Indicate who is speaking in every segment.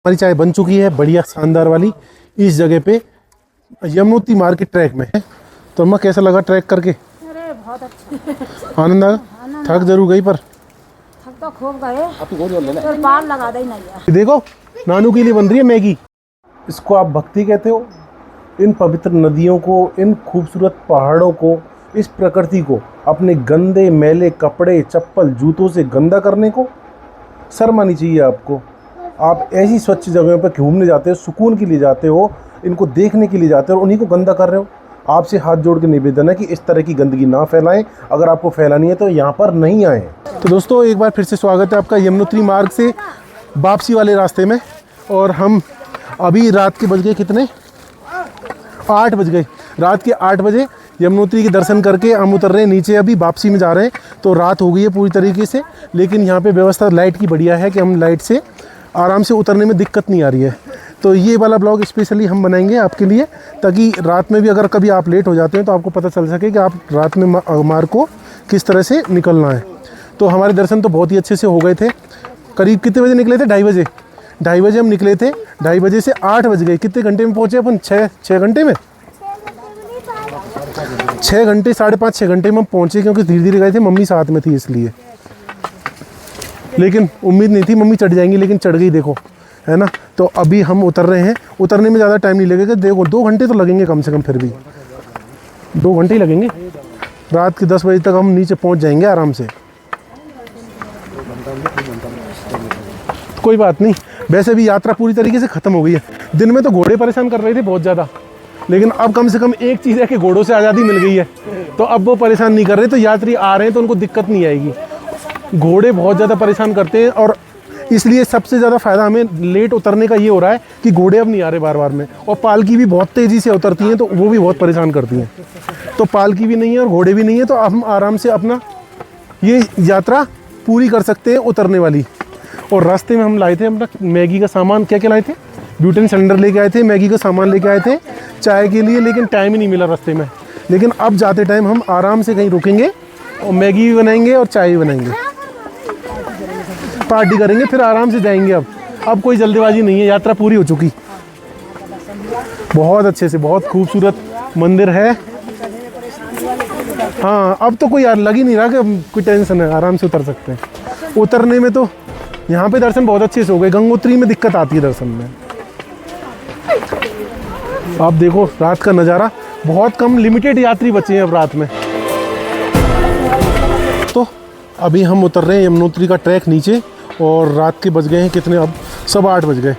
Speaker 1: हमारी चाय बन चुकी है बढ़िया शानदार वाली इस जगह पे यमुनोत्री मार्केट ट्रैक में है। तो अम्मा कैसा लगा ट्रैक करके?
Speaker 2: अरे बहुत अच्छा।
Speaker 1: आनंद आया? थक जरूर गई पर
Speaker 2: थक तो खूब गए पर पार लगा दे नहीं यार।
Speaker 1: देखो नानू के लिए बन रही है मैगी। इसको आप भक्ति कहते हो। इन पवित्र नदियों को, इन खूबसूरत पहाड़ों को, इस प्रकृति को अपने गंदे मैले कपड़े चप्पल जूतों से गंदा करने को शर्म आनी चाहिए आपको। आप ऐसी स्वच्छ जगहों पर घूमने जाते हो, सुकून के लिए जाते हो, इनको देखने के लिए जाते हो और उन्हीं को गंदा कर रहे हो। आपसे हाथ जोड़ के निवेदन है कि इस तरह की गंदगी ना फैलाएं। अगर आपको फैलानी है तो यहाँ पर नहीं आएँ। तो दोस्तों एक बार फिर से स्वागत है आपका यमुनोत्री मार्ग से वापसी वाले रास्ते में। और हम अभी रात के बज गए कितने? 8 बज गए। रात के 8 बजे यमुनोत्री के दर्शन करके हम उतर रहे हैं नीचे, अभी वापसी में जा रहे हैं। तो रात हो गई है पूरी तरीके से, लेकिन यहाँ पे व्यवस्था लाइट की बढ़िया है कि हम लाइट से आराम से उतरने में दिक्कत नहीं आ रही है। तो ये वाला ब्लॉग स्पेशली हम बनाएंगे आपके लिए, ताकि रात में भी अगर कभी आप लेट हो जाते हैं तो आपको पता चल सके कि आप रात में मार्ग को किस तरह से निकलना है। तो हमारे दर्शन तो बहुत ही अच्छे से हो गए थे। करीब कितने बजे निकले थे? 2:30 बजे। 2:30 बजे हम निकले थे। 2:30 बजे से 8 बज गए। कितने घंटे में पहुँचे अपन? 6 घंटे में, 6 घंटे 5.5 6 घंटे में हम पहुँचे, क्योंकि धीरे धीरे गए थे, मम्मी साथ में थी इसलिए। लेकिन उम्मीद नहीं थी मम्मी चढ़ जाएंगी, लेकिन चढ़ गई, देखो है ना। तो अभी हम उतर रहे हैं। उतरने में ज़्यादा टाइम नहीं लगेगा, देखो 2 घंटे तो लगेंगे कम से कम, फिर भी 2 घंटे ही लगेंगे। रात के 10 बजे तक हम नीचे पहुंच जाएंगे आराम से। कोई बात नहीं, वैसे भी यात्रा पूरी तरीके से ख़त्म हो गई है। दिन में तो घोड़े परेशान कर रहे थे बहुत ज़्यादा, लेकिन अब कम से कम एक चीज़ है कि घोड़ों से आज़ादी मिल गई है, तो अब वो परेशान नहीं कर रहे। तो यात्री आ रहे हैं तो उनको दिक्कत नहीं आएगी। घोड़े बहुत ज़्यादा परेशान करते हैं, और इसलिए सबसे ज़्यादा फ़ायदा हमें लेट उतरने का ये हो रहा है कि घोड़े अब नहीं आ रहे बार बार में। और पालकी भी बहुत तेज़ी से उतरती हैं, तो वो भी बहुत परेशान करती हैं। तो पालकी भी नहीं है और घोड़े भी नहीं है, तो हम आराम से अपना ये यात्रा पूरी कर सकते हैं उतरने वाली। और रास्ते में हम लाए थे अपना मैगी का सामान। क्या क्या लाए थे? ब्यूटेन सिलेंडर लेके आए थे, मैगी का सामान लेके आए थे चाय के लिए, लेकिन टाइम ही नहीं मिला रास्ते में। लेकिन अब जाते टाइम हम आराम से कहीं रुकेंगे और मैगी भी बनाएंगे और चाय भी बनाएंगे, पार्टी करेंगे, फिर आराम से जाएंगे। अब कोई जल्दीबाजी नहीं है, यात्रा पूरी हो चुकी। बहुत अच्छे से, बहुत खूबसूरत मंदिर है। हाँ, अब तो कोई लग ही नहीं रहा कि कोई टेंशन है, आराम से उतर सकते हैं। उतरने में तो यहाँ पे दर्शन बहुत अच्छे से हो गए। गंगोत्री में दिक्कत आती है दर्शन में। आप देखो रात का नज़ारा, बहुत कम लिमिटेड यात्री बचे हैं अब रात में। तो अभी हम उतर रहे हैं यमुनोत्री का ट्रैक नीचे, और रात के बज गए हैं कितने? अब 8:15 बज गए।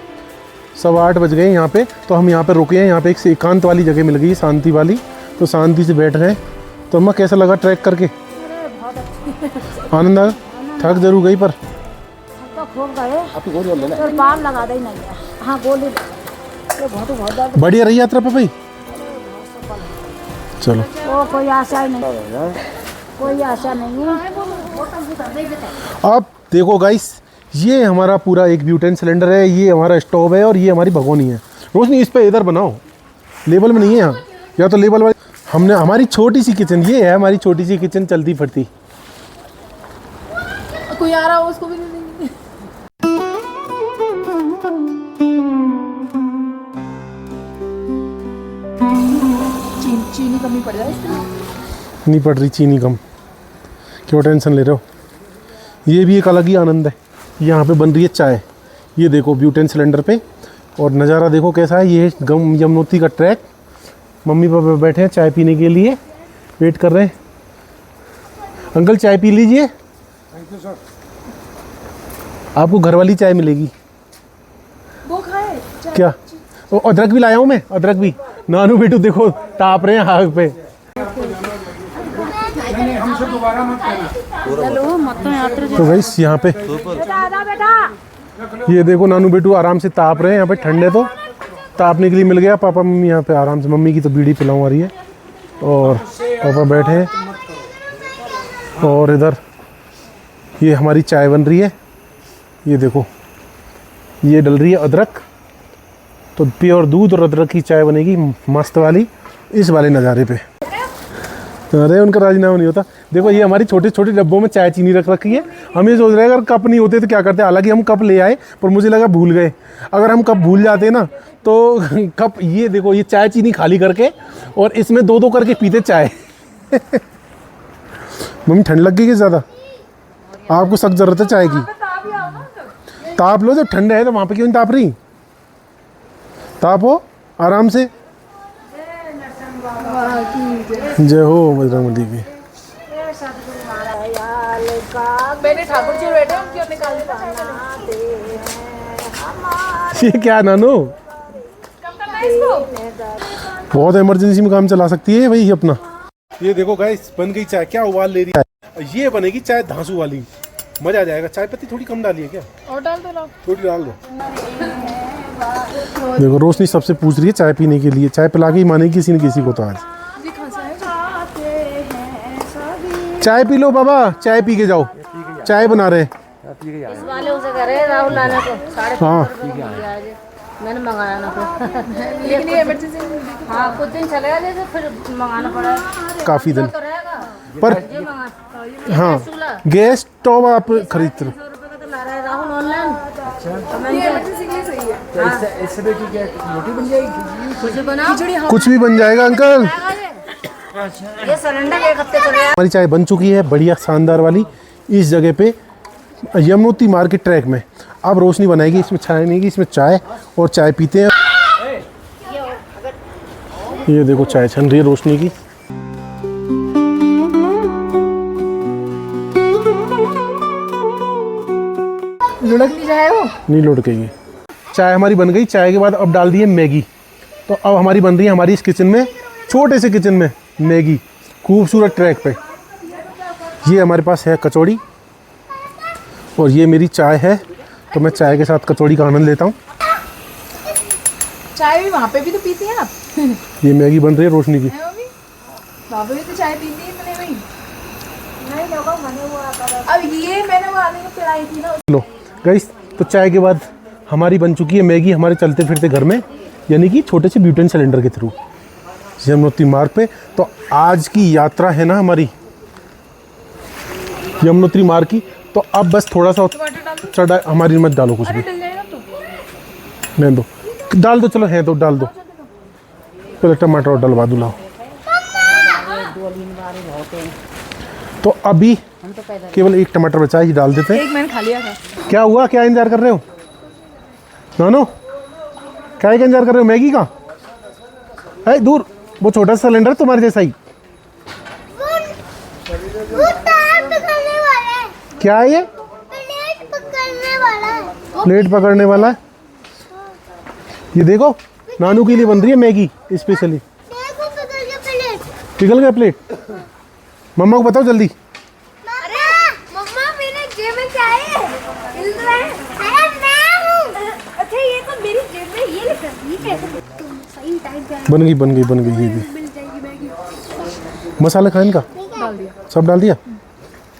Speaker 1: 8:15 बज गए यहाँ पे। तो हम यहाँ पे रुके हैं। यहाँ पे एक एकांत वाली जगह मिल गई, शांति वाली, तो शांति से बैठ गए। तो अम्मा कैसा लगा ट्रैक करके?
Speaker 2: अरे बहुत अच्छा।
Speaker 1: आनंद आया? थक जरूर गई पर
Speaker 2: थक तो खूब गए पर पार लगा दे नहीं यार। हाँ गोली बहुत
Speaker 1: बढ़िया रही यात्रा पापा? चलो,
Speaker 2: वो कोई आशा नहीं, कोई आशा नहीं है।
Speaker 1: अब देखो गाइस, ये हमारा पूरा एक ब्यूटेन सिलेंडर है, ये हमारा स्टोव है, और ये हमारी भगोनी है। रोशनी इस पे इधर बनाओ, लेबल में नहीं है यहाँ, या तो लेबल वाली। हमने हमारी छोटी सी किचन, ये है हमारी छोटी सी किचन चलती फिरती।
Speaker 2: कोई आ रहा हो उसको भी नहीं देंगे। चीनी कमी पड़ जाए इसमें?
Speaker 1: नहीं पड़ रही चीनी कम, क्यों टेंशन ले रहे हो? ये भी एक अलग ही आनंद है। यहाँ पे बन रही है चाय, ये देखो ब्यूटेन सिलेंडर पे, और नज़ारा देखो कैसा है। ये यमुनोत्री का ट्रैक। मम्मी पापा बैठे हैं चाय पीने के लिए, वेट कर रहे हैं। अंकल चाय पी लीजिए।
Speaker 3: Thank you sir.
Speaker 1: आपको घर वाली चाय मिलेगी।
Speaker 2: वो खाए
Speaker 1: क्या? ओ, अदरक भी लाया हूँ मैं, अदरक भी। नानू बेटू देखो ताप रहे हैं आग पे।
Speaker 3: हमसे दोबारा मत करना।
Speaker 2: चलो मत यात्रा।
Speaker 1: तो गाइस यहाँ पे
Speaker 2: बेटा
Speaker 1: ये देखो नानू बेटू आराम से ताप रहे हैं। यहाँ पे ठंडे तो तापने के लिए मिल गया। पापा मम्मी यहाँ पे आराम से, मम्मी की तो बीड़ी पिलाऊं आ रही है, और पापा बैठे हैं। और इधर ये हमारी चाय बन रही है। ये देखो ये डल रही है अदरक, तो प्योर दूध और अदरक की चाय बनेगी मस्त वाली, इस वाले नज़ारे पे। अरे उनका राजीनामा नहीं होता। देखो ये हमारी छोटे छोटे डब्बों में चाय चीनी रख रखी है। हम ये सोच रहे हैं अगर कप नहीं होते तो क्या करते। हालांकि हम कप ले आए पर मुझे लगा भूल गए। अगर हम कप भूल जाते ना तो कप, ये देखो ये चाय चीनी खाली करके और इसमें 2-2 करके पीते चाय। मम्मी ठंड लग गई है ज़्यादा? आपको सख्त ज़रूरत है चाय की। ताप लो, जब ठंड है तो वहाँ पे क्यों नहीं ताप रही? तापो आराम से। जय हो बजरंगबली की।
Speaker 2: मैंने ठाकुर जी बैठे उनकी और निकाल
Speaker 1: ये क्या है नानू? बहुत इमरजेंसी में काम चला सकती है भाई अपना। ये देखो गाइस बन गई चाय। क्या उबाल ले रही है? ये बनेगी चाय धांसू वाली, मजा आ जाएगा। चाय पत्ती थोड़ी कम डाली है क्या?
Speaker 2: और डाल दो ना,
Speaker 1: थोड़ी डाल दो। देखो रोशनी सबसे पूछ रही है चाय पीने के लिए। चाय पिला के ही मानेगी किसी न किसी को। तो आज चाय पी लो बाबा, चाय पी के जाओ। चाय बना रहे
Speaker 2: इस वाले उसे कह रहे राहुल लाने को 5.5
Speaker 1: हाँ।
Speaker 2: मैंने मंगाया ना लेकिन ये इमरजेंसी। हाँ कुछ दिन चलेगा जैसे फिर मंगाना पड़ा।
Speaker 1: काफ़ी दिन
Speaker 2: तो रहेगा
Speaker 1: पर।
Speaker 2: ये मंगा
Speaker 1: हाँ गैस स्टोव आप खरीद लो।
Speaker 2: 100 रुपये का तो ला रहा है राहुल ऑनलाइन। ये इमरजेंसी के लिए सही है।
Speaker 3: इससे देखिए क्या रोटी बन जाएगी।
Speaker 2: कुछ बनाओ,
Speaker 1: कुछ भी बन जाएगा अंकल।
Speaker 2: ये सिलेंडर 1 हफ्ते चलेगा।
Speaker 1: हमारी चाय बन चुकी है बढ़िया शानदार वाली, इस जगह पे यमुनोत्री मार्केट ट्रैक में। अब रोशनी बनाएगी इसमें चाय नहीं, इसमें चाय और चाय पीते हैं। ये देखो चाय छन रही है रोशनी की।
Speaker 2: लुढ़क नहीं जाए वो।
Speaker 1: नहीं लुढ़केगी। चाय हमारी बन गई। चाय के बाद अब डाल दी है मैगी। तो अब हमारी बन रही है हमारी इस किचन में, छोटे से किचन में मैगी, खूबसूरत ट्रैक पे। ये हमारे पास है कचौड़ी और ये मेरी चाय है। तो मैं चाय के साथ कचौड़ी का आनंद लेता हूँ।
Speaker 2: चाय भी वहाँ पे भी तो पीती हैं आप?
Speaker 1: ये मैगी बन रही है रोशनी की।
Speaker 2: वहाँ पे भी तो चाय पीती है मैंने वही। अब ये मैंने वो आने को पिलाई थी ना।
Speaker 1: लो गाइस, तो चाय के बाद हमारी बन चुकी है मैगी हमारे चलते फिरते घर में, यानी कि छोटे से ब्यूटेन सिलेंडर के थ्रू यमुनोत्री मार्ग पे। तो आज की यात्रा है ना हमारी यमुनोत्री मार्ग की। तो अब बस थोड़ा सा चढ़ा, हमारी मत डालो कुछ भी, नहीं दो डाल दो। चलो है तो डाल दो। पहले टमाटर और डलवा दो लाओ। तो अभी केवल 1 टमाटर बचा है, ये डाल देते हैं।
Speaker 2: एक मैंने खा लिया था।
Speaker 1: क्या हुआ? क्या इंतजार कर रहे हो नानो? क्या इंतजार कर रहे हो? मैगी का है दूर, वो छोटा सा सिलेंडर तुम्हारे जैसा ही। क्या है ये? प्लेट पकड़ने वाला है। ये देखो नानू के लिए बन रही है मैगी स्पेशली। पिघल गया प्लेट। मम्मा को बताओ जल्दी।
Speaker 4: मम्मा मेरे जेब में क्या है? अरे मैं हूँ। अच्छा ये तो मेरी जेब में ये लिखा है। ये कैसे? सही टाइप का
Speaker 1: बन गई बन गई बन गई। ये भी
Speaker 4: मिल जाएगी मैगी।
Speaker 1: मसाला खाए इनका
Speaker 2: डाल दिया।
Speaker 1: सब डाल दिया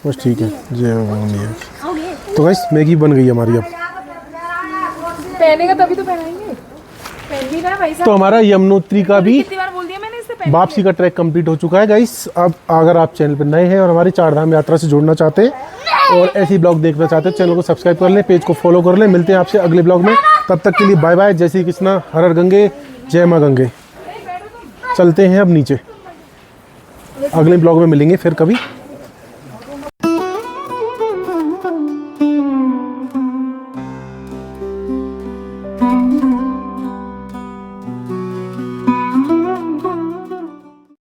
Speaker 1: बस ठीक है। जय मम्मी। तो गाइस मैगी बन गई हमारी। अब
Speaker 2: पहनेगा तभी तो पहनाएंगे। पहन भी ना भाई साहब।
Speaker 1: तो हमारा यमुनोत्री का भी
Speaker 2: कितनी बार बोल दिया मैंने इससे पहले।
Speaker 1: वापसी का ट्रैक कंप्लीट हो चुका है गाइस। अब अगर आप चैनल पर नए हैं और हमारी 4 धाम यात्रा से जुड़ना चाहते हैं और ऐसी ब्लॉग देखना चाहते हैं, चैनल को सब्सक्राइब कर लें, पेज को फॉलो कर लें। मिलते हैं आपसे अगले ब्लॉग में। तब तक के लिए बाय बाय। जय श्री कृष्णा, हर हर गंगे, जय माँ गंगे। चलते हैं अब नीचे, अगले ब्लॉग में मिलेंगे फिर कभी।